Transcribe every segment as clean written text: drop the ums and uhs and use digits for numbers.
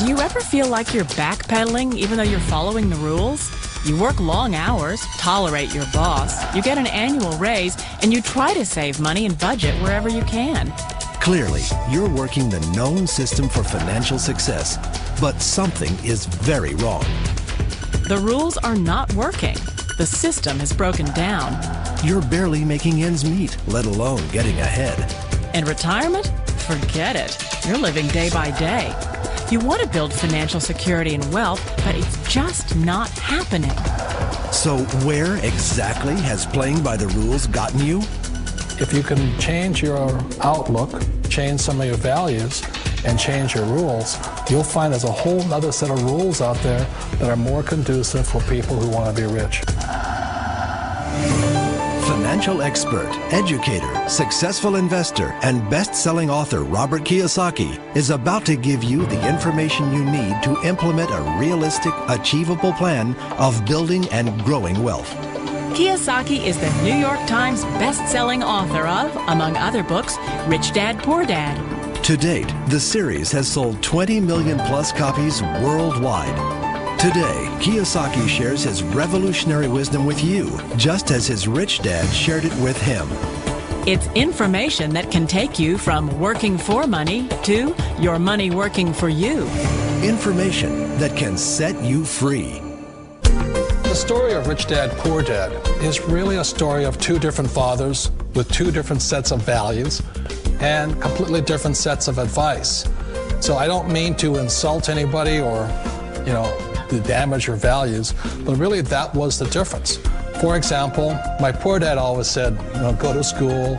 Do you ever feel like you're backpedaling even though you're following the rules? You work long hours, tolerate your boss, you get an annual raise, and you try to save money and budget wherever you can. Clearly, you're working the known system for financial success, but something is very wrong. The rules are not working. The system has broken down. You're barely making ends meet, let alone getting ahead. And retirement? Forget it. You're living day by day. You want to build financial security and wealth, but it's just not happening. So where exactly has playing by the rules gotten you? If you can change your outlook, change some of your values, and change your rules, you'll find there's a whole other set of rules out there that are more conducive for people who want to be rich. Financial expert, educator, successful investor, and best-selling author Robert Kiyosaki is about to give you the information you need to implement a realistic, achievable plan of building and growing wealth. Kiyosaki is the New York Times best-selling author of, among other books, Rich Dad, Poor Dad. To date, the series has sold 20 million plus copies worldwide. Today, Kiyosaki shares his revolutionary wisdom with you, just as his rich dad shared it with him. It's information that can take you from working for money to your money working for you. Information that can set you free. The story of Rich Dad, Poor Dad is really a story of two different fathers with two different sets of values and completely different sets of advice. So I don't mean to insult anybody or, to damage your values, but really that was the difference. For example, my poor dad always said, go to school,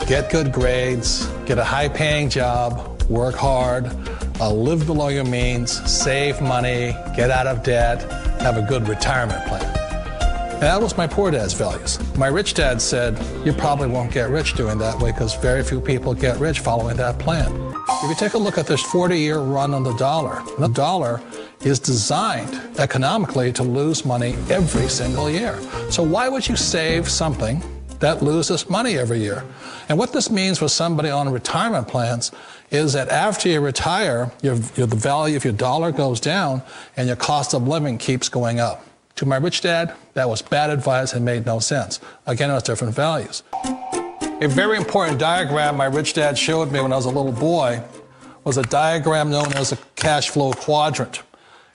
get good grades, get a high-paying job, work hard, live below your means, save money, get out of debt, have a good retirement plan. And that was my poor dad's values. My rich dad said, you probably won't get rich doing that way because very few people get rich following that plan. If you take a look at this 40-year run on the dollar is designed economically to lose money every single year. So why would you save something that loses money every year? And what this means for somebody on retirement plans is that after you retire, the value of your dollar goes down and your cost of living keeps going up. To my rich dad, that was bad advice and made no sense. Again, it was different values. A very important diagram my rich dad showed me when I was a little boy was a diagram known as a cash flow quadrant.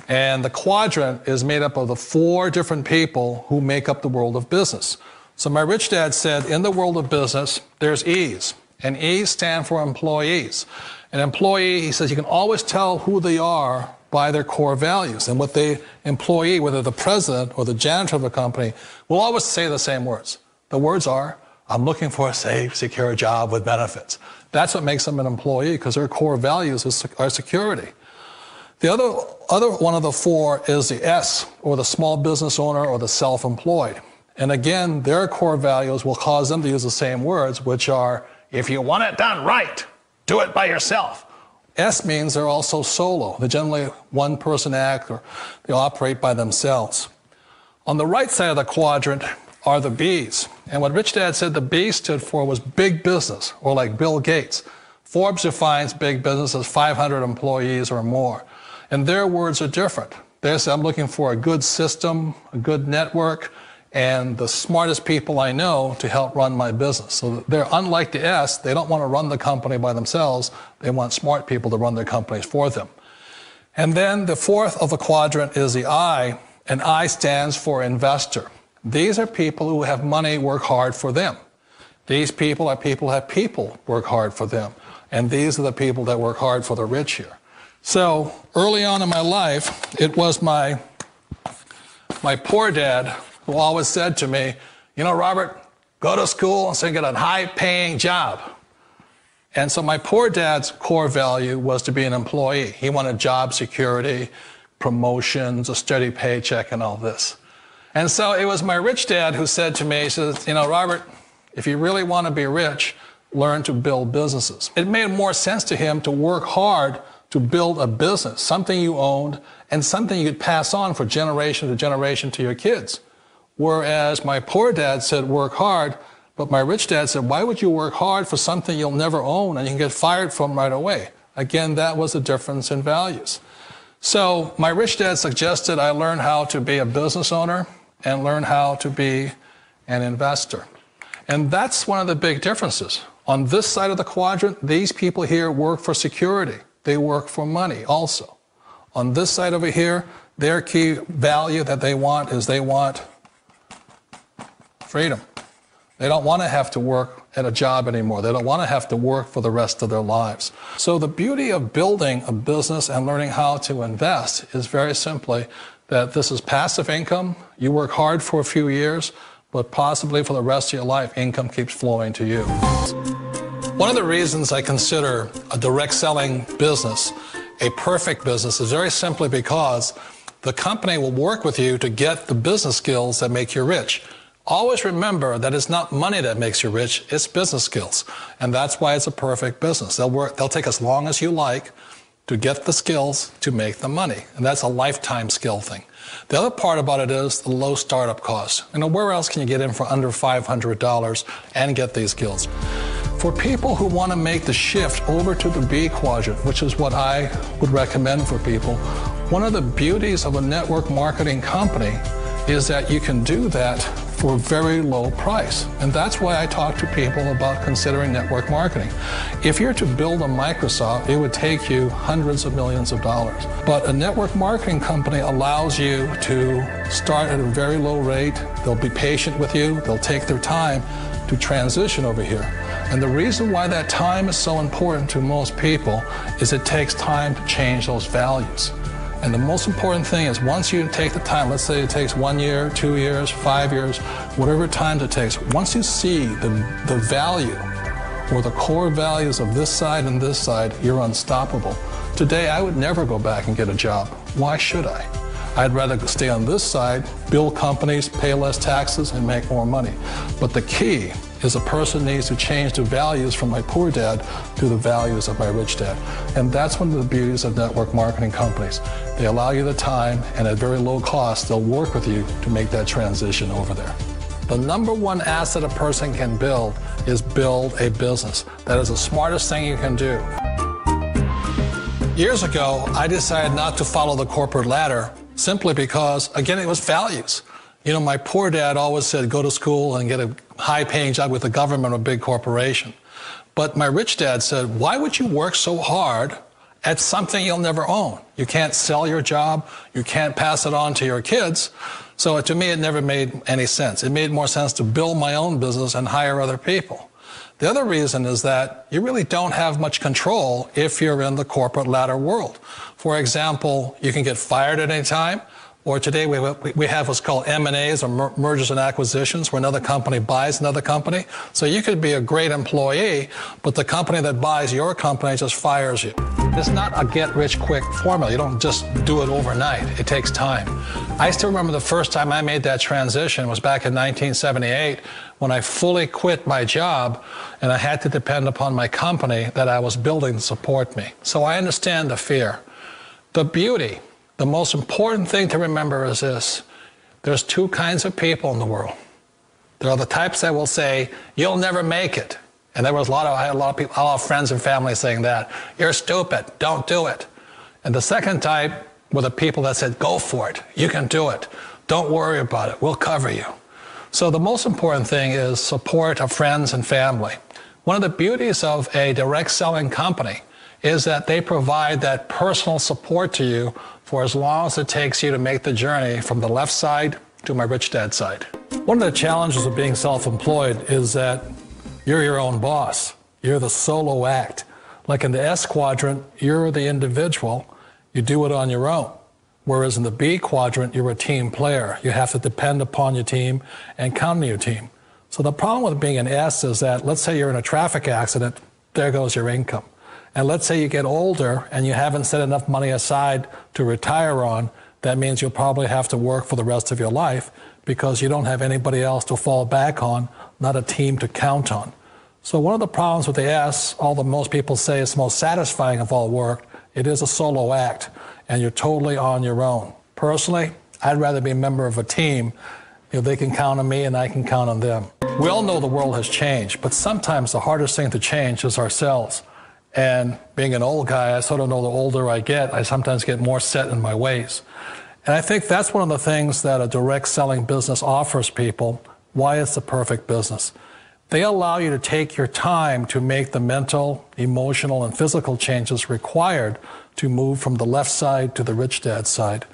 And the quadrant is made up of the four different people who make up the world of business. So my rich dad said, in the world of business, there's E's. And E's stand for employees. An employee, he says, you can always tell who they are by their core values. And what the employee, whether the president or the janitor of a company, will always say the same words. The words are, I'm looking for a safe, secure job with benefits. That's what makes them an employee, because their core values are security. The other one of the four is the S, or the small business owner or the self-employed. And again, their core values will cause them to use the same words, which are, if you want it done right, do it by yourself. S means they're also solo. They're generally one-person act, or they operate by themselves. On the right side of the quadrant are the B's. And what Rich Dad said the B stood for was big business, or like Bill Gates. Forbes defines big business as 500 employees or more. And their words are different. They say, I'm looking for a good system, a good network, and the smartest people I know to help run my business. So they're unlike the S. They don't want to run the company by themselves. They want smart people to run their companies for them. And then the fourth of the quadrant is the I, and I stands for investor. These are people who have money work hard for them. These people are people who have people work hard for them. And these are the people that work hard for the rich here. So early on in my life, it was my poor dad who always said to me, Robert, go to school and so get a high-paying job. And so my poor dad's core value was to be an employee. He wanted job security, promotions, a steady paycheck, and all this. And so it was my rich dad who said to me, he says, Robert, if you really want to be rich, learn to build businesses. It made more sense to him to work hard to build a business, something you owned, and something you could pass on for generation to generation to your kids. Whereas my poor dad said, work hard, but my rich dad said, why would you work hard for something you'll never own and you can get fired from right away? Again, that was the difference in values. So my rich dad suggested I learn how to be a business owner and learn how to be an investor. And that's one of the big differences. On this side of the quadrant, these people here work for security. They work for money also. On this side over here, their key value that they want is they want freedom. They don't want to have to work at a job anymore. They don't want to have to work for the rest of their lives. So the beauty of building a business and learning how to invest is very simply that this is passive income. You work hard for a few years, but possibly for the rest of your life, income keeps flowing to you. One of the reasons I consider a direct selling business a perfect business is very simply because the company will work with you to get the business skills that make you rich. Always remember that it's not money that makes you rich, it's business skills. And that's why it's a perfect business. They'll take as long as you like to get the skills to make the money. And that's a lifetime skill thing. The other part about it is the low startup cost. Where else can you get in for under $500 and get these skills? For people who want to make the shift over to the B quadrant, which is what I would recommend for people, one of the beauties of a network marketing company is that you can do that for a very low price. And that's why I talk to people about considering network marketing. If you're to build a Microsoft, it would take you hundreds of millions of dollars. But a network marketing company allows you to start at a very low rate. They'll be patient with you. They'll take their time to transition over here. And the reason why that time is so important to most people is it takes time to change those values. And the most important thing is once you take the time, let's say it takes 1 year, 2 years, 5 years, whatever time it takes, once you see the value or the core values of this side and this side, you're unstoppable. Today, I would never go back and get a job. Why should I? I'd rather stay on this side, build companies, pay less taxes, and make more money. But the key is a person needs to change the values from my poor dad to the values of my rich dad. And that's one of the beauties of network marketing companies. They allow you the time, and at very low cost, they'll work with you to make that transition over there. The number one asset a person can build is build a business. That is the smartest thing you can do. Years ago, I decided not to follow the corporate ladder simply because, again, it was values. My poor dad always said, go to school and get a high-paying job with the government or a big corporation. But my rich dad said, why would you work so hard at something you'll never own? You can't sell your job. You can't pass it on to your kids. So to me, it never made any sense. It made more sense to build my own business and hire other people. The other reason is that you really don't have much control if you're in the corporate ladder world. For example, you can get fired at any time. Or today we have what's called M&As, or mergers and acquisitions, where another company buys another company. So you could be a great employee, but the company that buys your company just fires you. It's not a get-rich-quick formula. You don't just do it overnight. It takes time. I still remember the first time I made that transition was back in 1978 when I fully quit my job and I had to depend upon my company that I was building to support me. So I understand the fear. The beauty. The most important thing to remember is this. There's two kinds of people in the world. There are the types that will say, you'll never make it. And I had a lot of friends and family saying that. You're stupid, don't do it. And the second type were the people that said, go for it, you can do it. Don't worry about it, we'll cover you. So the most important thing is support of friends and family. One of the beauties of a direct selling company is that they provide that personal support to you for as long as it takes you to make the journey from the left side to my rich dad side. One of the challenges of being self-employed is that you're your own boss. You're the solo act. Like in the S quadrant, you're the individual. You do it on your own. Whereas in the B quadrant, you're a team player. You have to depend upon your team and count on your team. So the problem with being an S is that, let's say you're in a traffic accident, there goes your income. And let's say you get older and you haven't set enough money aside to retire on, that means you'll probably have to work for the rest of your life because you don't have anybody else to fall back on, not a team to count on. So one of the problems with the S, although most people say it's the most satisfying of all work, it is a solo act and you're totally on your own. Personally, I'd rather be a member of a team. They can count on me and I can count on them. We all know the world has changed, but sometimes the hardest thing to change is ourselves. And being an old guy, I sort of know the older I get, I sometimes get more set in my ways. And I think that's one of the things that a direct selling business offers people, why it's the perfect business. They allow you to take your time to make the mental, emotional, and physical changes required to move from the left side to the rich dad side.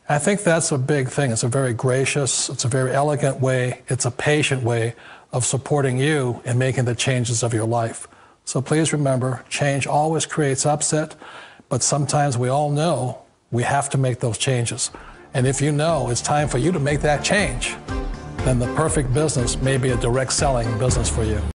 And I think that's a big thing. It's a very gracious, it's a very elegant way, it's a patient way of supporting you in making the changes of your life. So please remember, change always creates upset, but sometimes we all know we have to make those changes. And if you know it's time for you to make that change, then the perfect business may be a direct selling business for you.